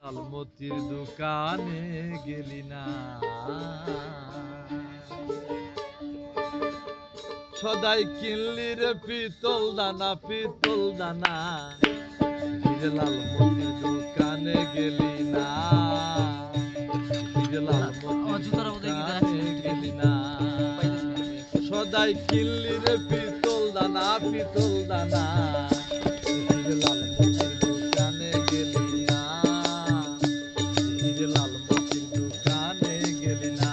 আলমতির দোকানে গেলি না, সদাই কিনলি রে পিতল দানা পিতল দানা, হিরে লালমতির দোকানে গেলি না, হিরে লালমতির দোকানে গেলি না, সদাই কিনলি রে পিতল দানা পিতল দানা, হিরে লালমতির দোকানে গেলি না, হিরে লালমতির দোকানে গেলি না।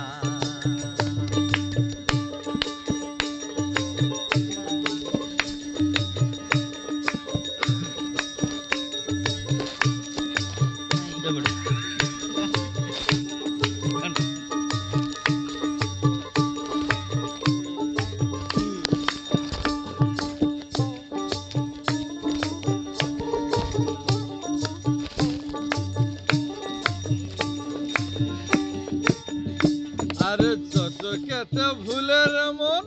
আরে চটকেতে ভুলের মন,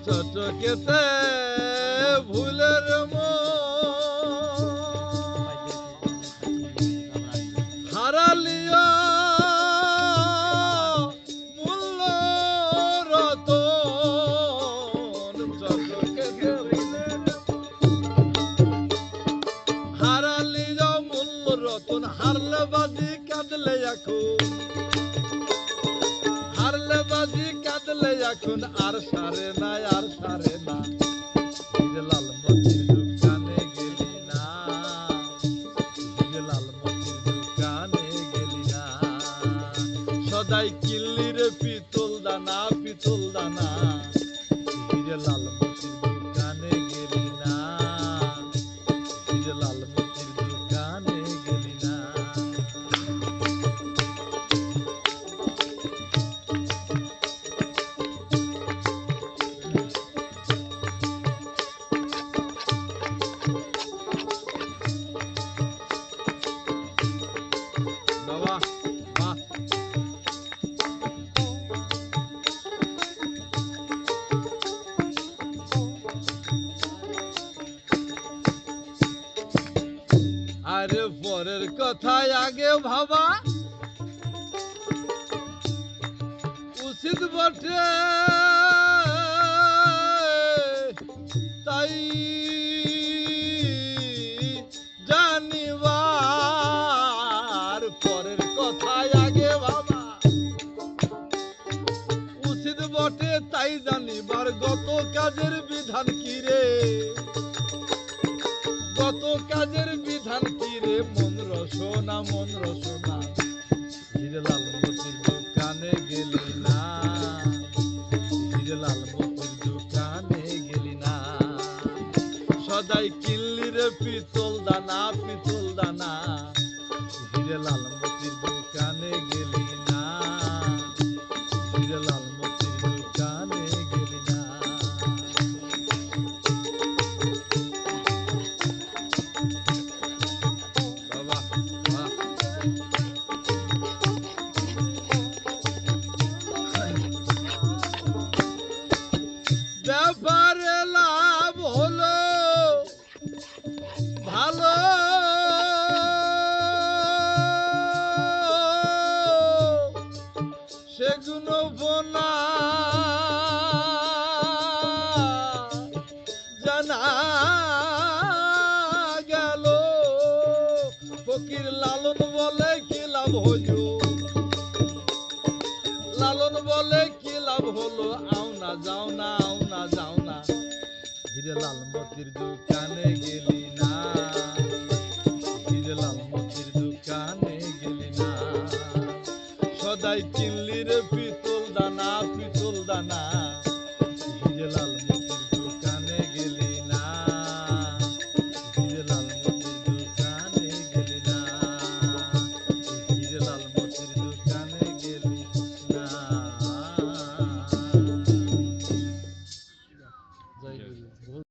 চটকেতে ভুলের মন, হারালিয়া মূল্য রতন, চটকেতে ভুলের হারালিয়া মূল্য রতন, হারলে বাজি কাঁদলে এখন, হারলে বাজি কাঁদলে এখন আর সারে না আর সারে না, হিরে লালমতির দোকানে গেলি না, হিরে লালমতির দোকানে গেলি না, সদাই কিনলি রে পিতল দানা পিতল দানা, হিরে লালমতির দোকানে গেলি না, হিরে লালমতির দোকানে গেলি না। বাবা বাহ, আরে পরের কথায় আগে ভাবা উচিত বটে, তাই জানিবার পরের কথায় আগে ভাবা উচিত বটে, তাই জানিবার গত কাজের বিধান কি রে, গত কাজের বিধান কি রে, মন রসনা মন রসনা, হিরে লালমতির দোকানে গেলি না, হিরে লালমতির দোকানে গেলি না, সদাই কিনলি রে পিতল দানা পিতল দানা, হিরে লালমতির দোকানে গেলি না, হিরে লালমতির দোকানে গেলি না। বাবা বাহ, ব্যাপারে লাভ হলো ভালো, সেগুলো বোনা জানা গেল, ফকির লালন বলে কি লাভ হইল, লালন বলে কি লাভ হলো, আও না যাও না আও না যাও না, হিরে লালমতির দোকানে গেলি না, হিরে লালমতির দোকানে গেলি না, সদাই কিনলি রে পিতল দানা পিতল দানা,